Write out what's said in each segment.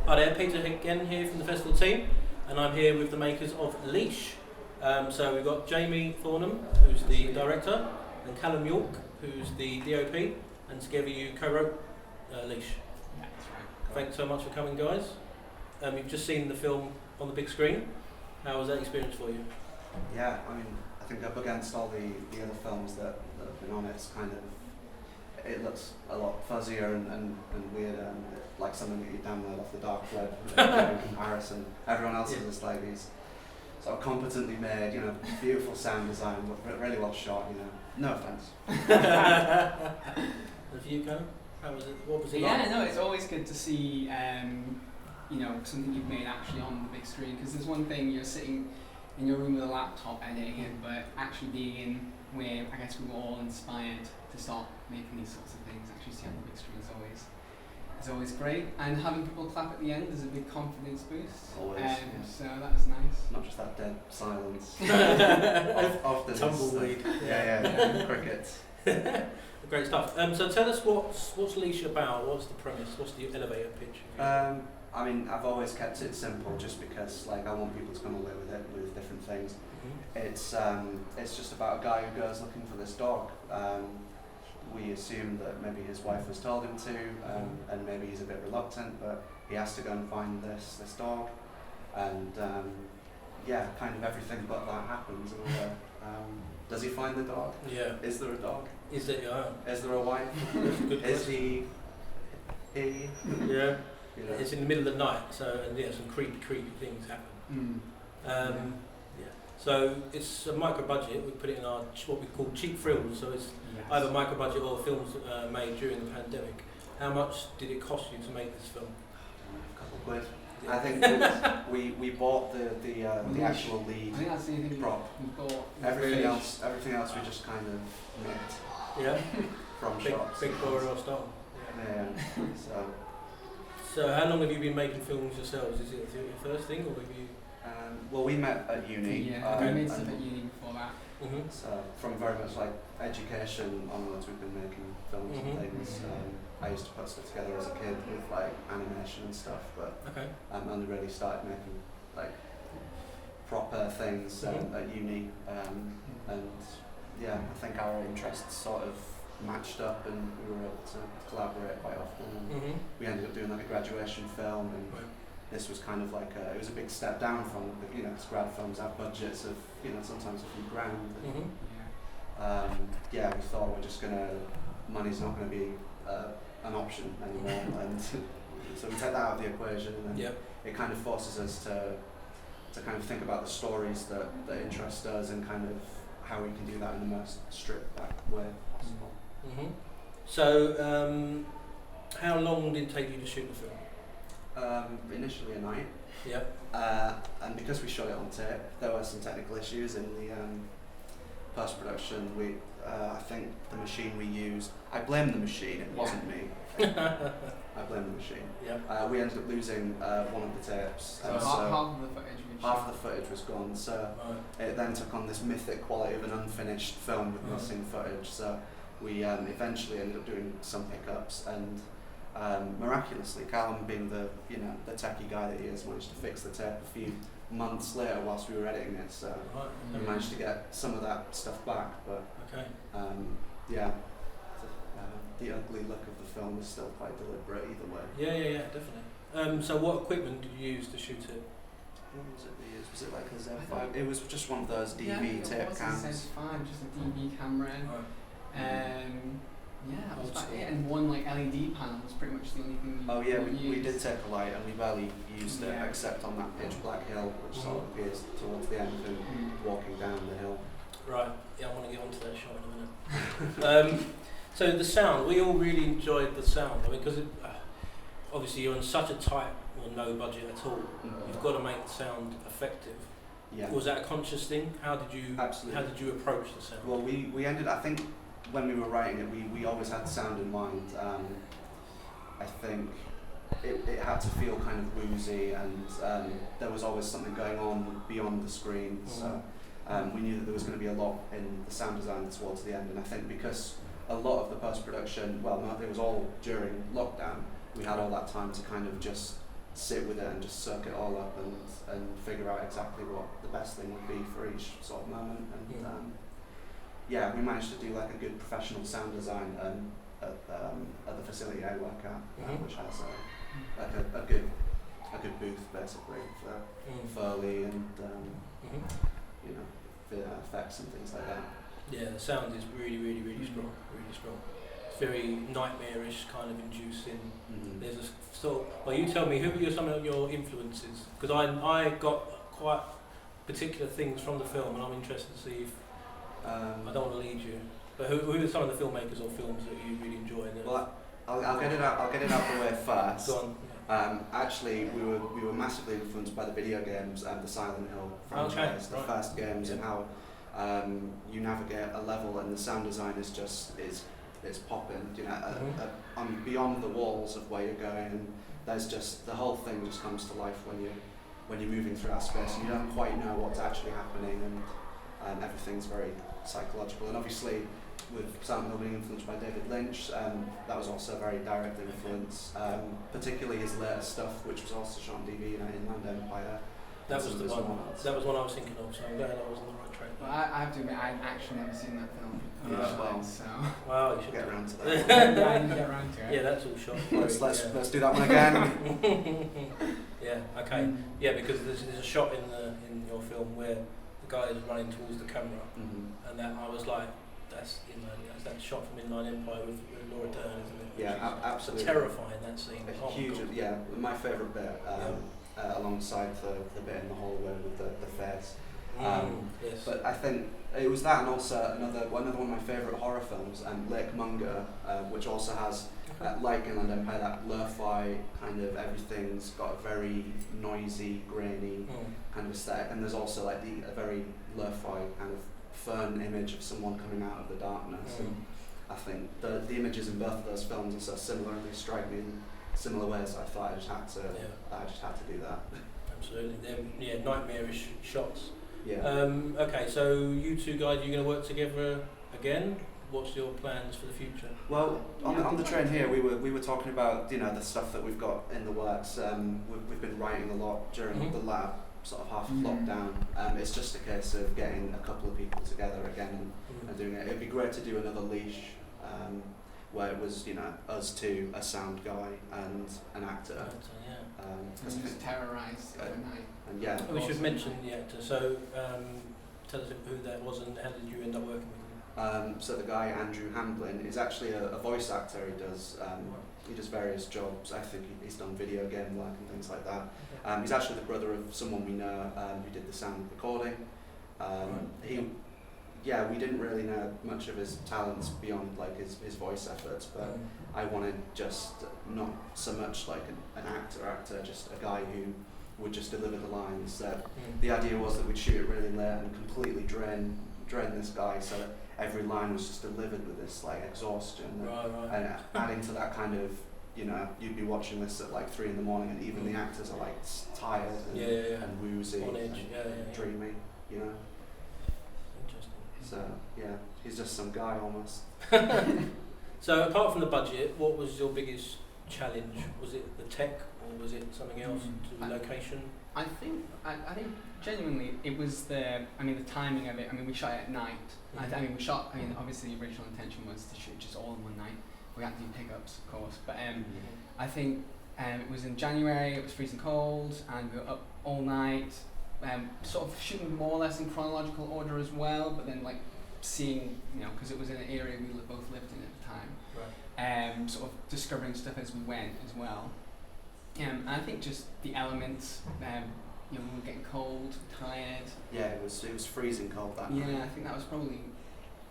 Hi there, Peter again here from the festival team, and I'm here with the makers of Leash. So we've got Jamie Thornham, who's the director, and Callum York, who's the DOP, and together you co-wrote Leash. Yeah, that's right. Thanks so much for coming, guys. You've just seen the film on the big screen. How was that experience for you? Yeah, I mean, I think up against all the other films that have been on, it's kind of, it looks a lot fuzzier and weird, and like something that you download off the dark web in comparison. Everyone else is like these sort of competently made, beautiful sound design, but really well shot, No offense. And for you, Callum? How was it? What was it like? Yeah, no, it's always good to see, something you've made actually on the big screen, because there's one thing you're sitting in your room with a laptop editing it, but actually being in where I guess we were all inspired to start making these sorts of things, actually see on the big screen is always great, and having people clap at the end is a big confidence boost. Always. So that was nice. Not just that dead silence. Often Tumbleweed. Yeah, crickets. Great stuff. So tell us what's Leash about? What's the premise? What's the elevator pitch? I mean, I've always kept it simple, just because I want people to come away with it with different things. Mm-hmm. It's just about a guy who goes looking for this dog. We assume that maybe his wife has told him to, and maybe he's a bit reluctant, but he has to go and find this dog, and kind of everything but that happens. Does he find the dog? Yeah. Is there a dog? Is it? Is there a wife? Good Is question. he? Yeah. It's in the middle of the night, so some creepy things happen. Yeah. So it's a micro budget. We put it in our what we call cheap thrills. So it's either micro budget or films made during the pandemic. How much did it cost you to make this film? A couple of quid. I think we bought the actual lead I think that's the only thing prop. we bought. Everything else we just kind of nicked Yeah. from shops. Big Boris style. Yeah. So how long have you been making films yourselves? Is it your first thing, or have you? Well, we met at uni. Yeah, we made stuff at uni before that. Mm-hmm. So from very much education onwards, we've been making films and things. I used to put stuff together as a kid with animation and stuff, but only really started making proper things at uni. And yeah, I think our interests sort of matched up, and we were able to collaborate quite often. And we ended up doing a graduation film, and this was kind of it was a big step down from because grad films have budgets of sometimes a few grand. And, we thought money's not gonna be an option anymore, and so we take that out of the equation, and then it kind of forces us to kind of think about the stories that interest us, and kind of how we can do that in the most stripped back way possible. Mm-hmm. So how long did it take you to shoot the film? Initially a night. Yeah. And because we shot it on tape, there were some technical issues in the post-production. I think the machine we used, I blame the machine, it wasn't me. I blame the machine. Yeah. We ended up losing one of the tapes. So half of the footage was gone, so it then took on this mythic quality of an unfinished film with missing footage. So we eventually ended up doing some pickups, and miraculously, Callum, being the techie guy that he is, managed to fix the tape a few months later whilst we were editing it. So we managed to get some of that stuff back, but the ugly look of the film is still quite deliberate either way. Yeah, definitely. So what equipment did you use to shoot it? What was it we used? Was it like a Z5? It was just one of those DV tape cams. It was a Z5, just a DV camera. That was about it. And one LED panel was pretty much the only thing we did take a light, and we barely used it except on that pitch black hill, which sort of appears towards the end of him walking down the hill. Right, yeah, I want to get onto that shot in a minute. So the sound, we all really enjoyed the sound. I mean, because obviously you're on such a tight or no budget at all. You've got to make the sound effective. Yeah. Was that a conscious thing? How did you approach the sound? Well, we ended. I think when we were writing it, we always had the sound in mind. I think it had to feel kind of woozy, and there was always something going on beyond the screen. So we knew that there was going to be a lot in the sound design towards the end, and I think because a lot of the post-production, it was all during lockdown, we had all that time to kind of just sit with it and just soak it all up and figure out exactly what the best thing would be for each sort of moment. And we managed to do like a good professional sound design at the facility I work at, which has a good booth basically for Foley and effects and things like that. Yeah, the sound is really strong, really strong. It's very nightmarish, kind of inducing. There's a well, you tell me, who are some of your influences? Because I got quite particular things from the film, and I'm interested to see if I don't want to lead you, but who are some of the filmmakers or films that you really enjoy? Well, I'll get it out of the way first. Go on. Actually, we were massively influenced by the video games and the Silent Hill franchise, the first games, and how you navigate a level, and the sound design is popping. Beyond the walls of where you're going, and there's just the whole thing just comes to life when you're moving through that space, and you don't quite know what's actually happening, and everything's very psychological. And obviously, with Silent Hill being influenced by David Lynch, that was also a very direct influence, particularly his later stuff, which was also shot on DVD in Inland Empire. That was the one. That was one I was thinking of, so I'm glad I was on the right track. Well, I have to admit, I've actually never seen that film. So. Wow, you should get around to that. Yeah, I need to get around to it. Yeah, that's all shot. Let's do that one again. Yeah. Okay. Yeah, because there's a shot in your film where the guy is running towards the camera, and that I was like, that's that shot from Inland Empire with Laura Dern, isn't it? Yeah, absolutely. Terrifying, that scene. Huge. Yeah, my favourite bit. Alongside the bit in the hallway with the face. Yes. But I think it was that, and also another one of my favourite horror films, Lake Mungo, which also has, like Inland Empire, that lo-fi kind of, everything's got a very noisy, grainy kind of aesthetic, and there's also like a very lo-fi kind of fern image of someone coming out of the darkness. And I think the images in both of those films are so similar, and they strike me in similar ways. I thought I just had to do that. Absolutely. They're nightmarish shots. Yeah. Okay, so you two guys, you're going to work together again? What's your plans for the future? Well, on the train here, we were talking about the stuff that we've got in the works. We've been writing a lot during the lab sort of half of lockdown. It's just a case of getting a couple of people together again and doing it. It'd be great to do another Leash, where it was us two, a sound guy and an actor. Just terrorised the other night. And we should mention the actor. So tell us who that was and how did you end up working with him? So the guy Andrew Hamblin is actually a voice actor. He does various jobs. I think he's done video game work and things like that. He's actually the brother of someone we know who did the sound recording. We didn't really know much of his talents beyond like his voice efforts, but I wanted just not so much like an actor, just a guy who would just deliver the lines. So the idea was that we'd shoot it really late and completely drain this guy, so that every line was just delivered with this like exhaustion, and adding to that kind of you'd be watching this at like 3 a.m, and even the actors are like tired and woozy and dreamy, So he's just some guy almost. So apart from the budget, what was your biggest challenge? Was it the tech or was it something else? To the location? I think genuinely it was the timing of it. I mean, we shot it at night. Obviously the original intention was to shoot just all in one night. We had to do pickups, of course, but I think it was in January. It was freezing cold, and we were up all night. Sort of shooting more or less in chronological order as well, but then like seeing, because it was in an area we both lived in at the time, sort of discovering stuff as we went as well. And I think just the elements, we were getting cold, tired. Yeah, it was freezing cold that night. Yeah, I think that was probably.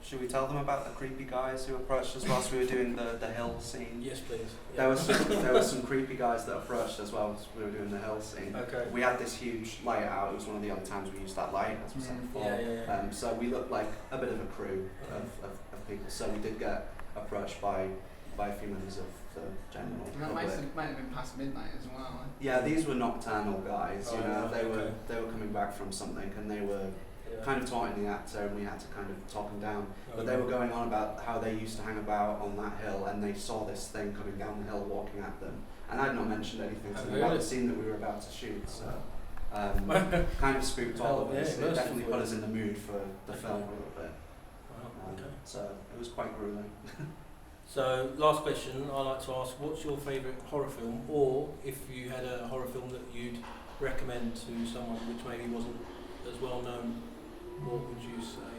Should we tell them about the creepy guys who approached us whilst we were doing the hill scene? Yes, please. Yeah. There were some creepy guys that approached us whilst we were doing the hill scene. Okay. We had this huge light out. It was one of the only times we used that light, as we said before. So we looked like a bit of a crew of people. So we did get approached by a few members of the general public. That might have been past midnight as well. Yeah, these were nocturnal guys. They were coming back from something, and they were kind of taunting the actor, and we had to kind of talk them down. But they were going on about how they used to hang about on that hill, and they saw this thing coming down the hill walking at them, And I'd not mentioned anything to them Really? about the scene that we were about to shoot, so kind of spooked all of us. Yeah, It definitely put us in the mood for the film a little bit. Wow, okay. So it was quite grueling. So, last question, I like to ask, what's your favourite horror film, or if you had a horror film that you'd recommend to someone which maybe wasn't as well known, what would you say?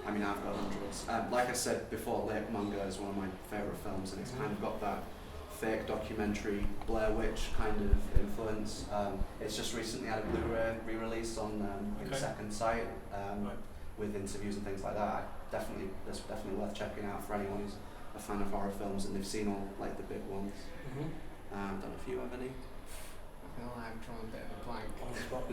I mean, I've got hundreds. Like I said before, Lake Mungo is one of my favourite films, and it's kind of got that fake documentary Blair Witch kind of influence. It's just recently had a Blu-ray re-release on Second Sight with interviews and things like that. It's definitely worth checking out for anyone who's a fan of horror films and they've seen all like the big ones. Don't know if you have any. I feel like I've drawn a bit of a blank. On the spot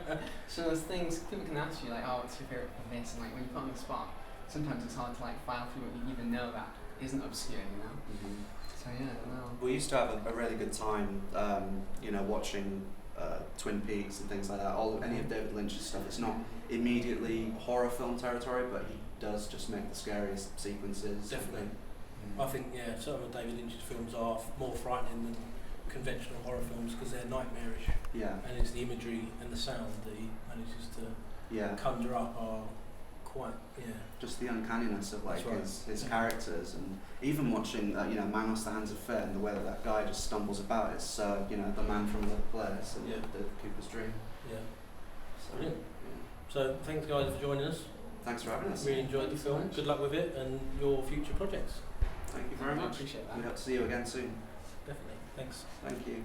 now. So there's things people can ask you like, oh, what's your favourite of this? And like when you put on the spot, sometimes it's hard to like file through what you even know that isn't obscure, you know. So yeah, I don't know. We used to have a really good time, watching Twin Peaks and things like that. Any of David Lynch's stuff. It's not immediately horror film territory, but he does just make the scariest sequences. Definitely. I think, some of David Lynch's films are more frightening than conventional horror films because they're nightmarish. Yeah. And it's the imagery and the sound that he manages to conjure up are quite, just the uncanniness of like right. his characters, and even watching Man the Hands of Fate and the way that guy just stumbles about. It's the man from the place and the Cooper's Dream. Yeah. So, Brilliant. So thanks guys for joining us. Thanks for having us. Really enjoyed the film. Good luck with it and your future projects. Thank you very much. I appreciate that. We hope to see you again soon. Definitely. Thanks. Thank you.